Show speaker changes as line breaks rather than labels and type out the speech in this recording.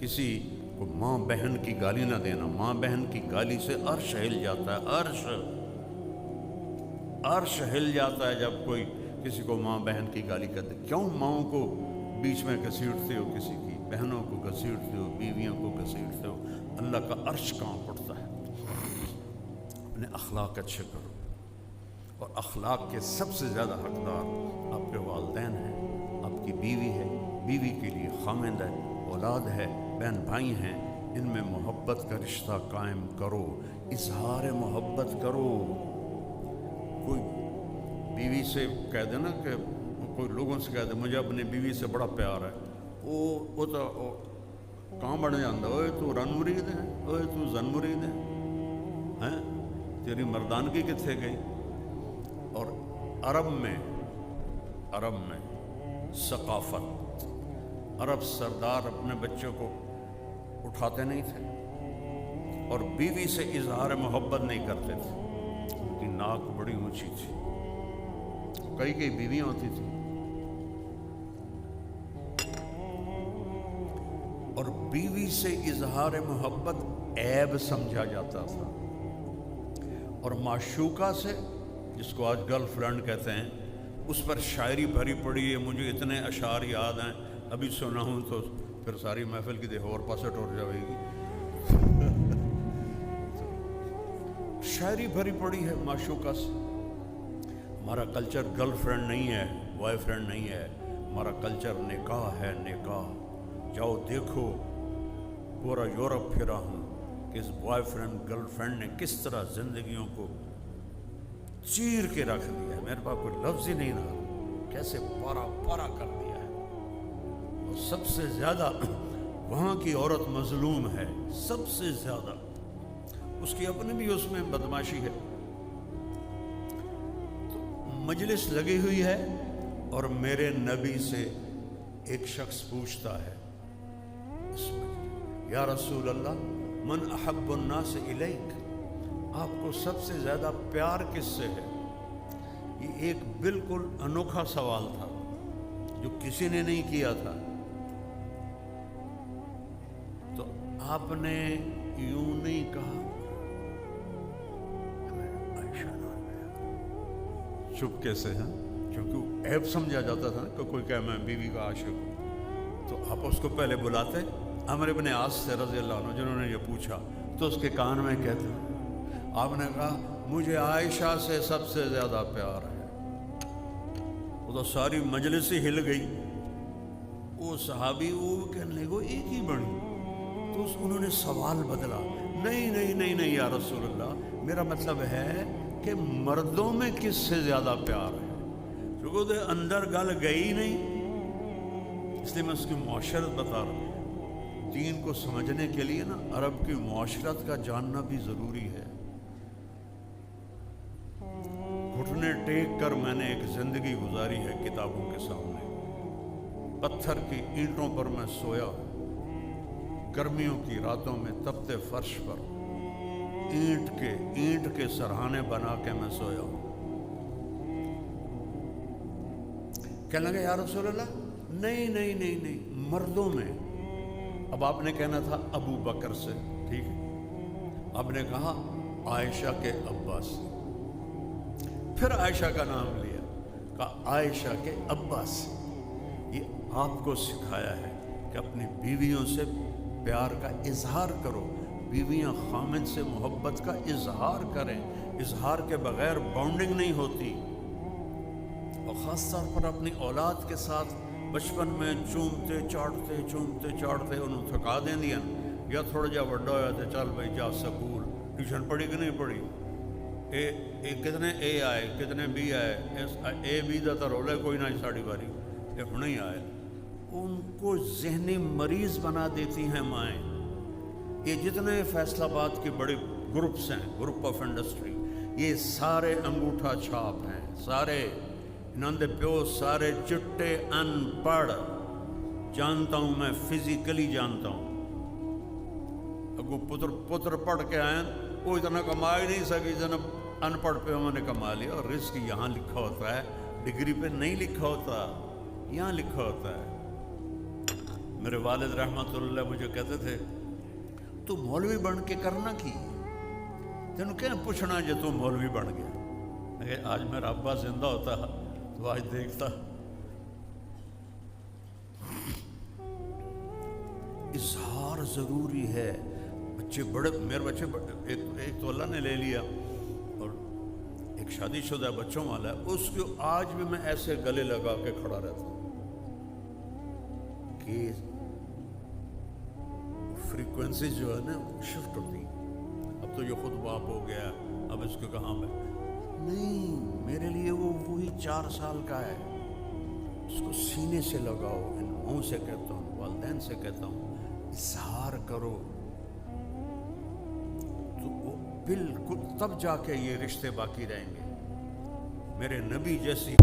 کسی کو ماں بہن کی گالی نہ دینا. ماں بہن کی گالی سے عرش ہل جاتا ہے. عرش ہل جاتا ہے جب کوئی کسی کو ماں بہن کی گالی کرتے. کیوں ماؤں کو بیچ میں گھسیٹتے ہو, کسی کی بہنوں کو گھسیٹتے ہو, بیویوں کو گھسیٹتے ہو؟ اللہ کا عرش کانپ پڑتا ہے. اپنے اخلاق اچھے کرو, اور اخلاق کے سب سے زیادہ حقدار آپ کے والدین ہیں, آپ کی بیوی ہے, بیوی کے لیے خامند ہے, اولاد ہے, بہن بھائی ہیں. ان میں محبت کا رشتہ قائم کرو, اظہار محبت کرو. کوئی بیوی سے کہہ دے نا کہ کوئی لوگوں سے کہہ دے مجھے اپنی بیوی سے بڑا پیار ہے, وہ تو کہاں بڑھ جاتا, اوے تو رن مرید ہے, اوے تو زن مرید ہے, تیری مردانگی کتنے گئی. اور عرب میں ثقافت, عرب سردار اپنے بچوں کو اٹھاتے نہیں تھے اور بیوی سے اظہار محبت نہیں کرتے تھے. ان کی ناک بڑی اونچی تھی, کئی بیویاں ہوتی تھیں, اور بیوی سے اظہار محبت عیب سمجھا جاتا تھا. اور معشوقہ سے, جس کو آج گرل فرینڈ کہتے ہیں, اس پر شاعری بھری پڑی ہے. مجھے اتنے اشعار یاد ہیں, ابھی سنا ہوں تو پھر ساری محفل کی دیکھو اور پاسے ٹوٹ جائے گی. شاعری بھری پڑی ہے معشوقہ سے. ہمارا کلچر گرل فرینڈ نہیں ہے, بوائے فرینڈ نہیں ہے. ہمارا کلچر نکاح ہے, نکاح. جاؤ دیکھو, پورا یورپ پھرا ہوں کہ اس بوائے فرینڈ گرل فرینڈ نے کس طرح زندگیوں کو چیر کے رکھ دیا ہے. میرے پاس کوئی لفظ ہی نہیں رہا, کیسے پارا پارا کر دیا ہے. اور سب سے زیادہ وہاں کی عورت مظلوم ہے, سب سے زیادہ. اس کی اپنی بھی اس میں بدماشی ہے. تو مجلس لگی ہوئی ہے اور میرے نبی سے ایک شخص پوچھتا ہے اس مجلس, یا رسول اللہ من احب الناس الیک, آپ کو سب سے زیادہ پیار کس سے ہے؟ یہ ایک بالکل انوکھا سوال تھا جو کسی نے نہیں کیا تھا. تو آپ نے یوں نہیں کہا, چپکے سے, کیونکہ عیب سمجھا جاتا تھا نا کہ کوئی کہے میں بیوی کا عاشق ہوں. تو آپ اس کو پہلے بلاتے عمرو بن عاص سے رضی اللہ عنہ, جنہوں نے یہ پوچھا, تو اس کے کان میں کہتے, آپ نے کہا مجھے عائشہ سے سب سے زیادہ پیار ہے. وہ تو ساری مجلس ہی ہل گئی. وہ صحابی وہ کہنے لگے ایک ہی بڑی. تو انہوں نے سوال بدلا, نہیں یا رسول اللہ, میرا مطلب ہے کہ مردوں میں کس سے زیادہ پیار ہے. کیونکہ اندر گل گئی نہیں, اس لیے میں اس کی معاشرت بتا رہا ہوں. دین کو سمجھنے کے لیے نا عرب کی معاشرت کا جاننا بھی ضروری ہے. گھٹنے ٹیک کر میں نے ایک زندگی گزاری ہے کتابوں کے سامنے. پتھر کی اینٹوں پر میں سویا, گرمیوں کی راتوں میں تپتے فرش پر اینٹ کے سرہانے بنا کے میں سویا ہوں. کہنے لگے یا رسول اللہ نہیں مردوں میں. اب آپ نے کہنا تھا ابو بکر سے, ٹھیک ہے, آپ نے کہا عائشہ کے ابا سے, پھر عائشہ کا نام لیا, کہا عائشہ کے ابا سے. یہ آپ کو سکھایا ہے کہ اپنی بیویوں سے پیار کا اظہار کرو. بیویاں خامد سے محبت کا اظہار کریں. اظہار کے بغیر بانڈنگ نہیں ہوتی. اور خاص طور پر اپنی اولاد کے ساتھ بچپن میں چومتے چاڑتے انہوں تھکا دیں دیا, یا تھوڑا جا وڈا ہوا تو چل بھائی جا سکول, ٹیوشن پڑھی کہ نہیں پڑھی, کتنے اے آئے کتنے بی آئے, اے بی دا تو رولے کوئی نہ ساڑی باری, یہ ہوں ہی آئے. ان کو ذہنی مریض بنا دیتی ہیں مائیں. یہ جتنے فیصل آباد کے بڑے گروپس ہیں, گروپ آف انڈسٹری, یہ سارے انگوٹھا چھاپ ہیں, سارے انہوں نے پیو سارے چٹے ان پڑھ. جانتا ہوں میں, فزیکلی جانتا ہوں. اگو پتر پڑھ کے آئے, وہ اتنا کما ہی نہیں سکی جتنا ان پڑھ پہ ہم نے کما لیا. اور رزق یہاں لکھا ہوتا ہے, ڈگری پہ نہیں لکھا ہوتا, یہاں لکھا ہوتا ہے. میرے والد رحمت اللہ مجھے کہتے تھے تو مولوی بن کے کرنا کی تینوں کیا پوچھنا جے تو مولوی بن گیا. آج میرا ابا زندہ ہوتا تو آج دیکھتا. اظہار ضروری ہے. بچے بڑے، میرے بچے ایک تو اللہ نے لے لیا اور ایک شادی شدہ بچوں والا ہے، اس کو آج بھی میں ایسے گلے لگا کے کھڑا رہتا ہوں کہ فریکوینسی جو ہے نا شفٹ ہوتی. اب تو یہ خود باپ ہو گیا، اب اس کو کہاں میں نہیں، میرے لیے وہ وہی 4 سال کا ہے. اس کو سینے سے لگاؤ. ان منہ سے کہتا ہوں، والدین سے کہتا ہوں، اظہار کرو تو وہ بالکل تب جا کے یہ رشتے باقی رہیں گے. میرے نبی جیسی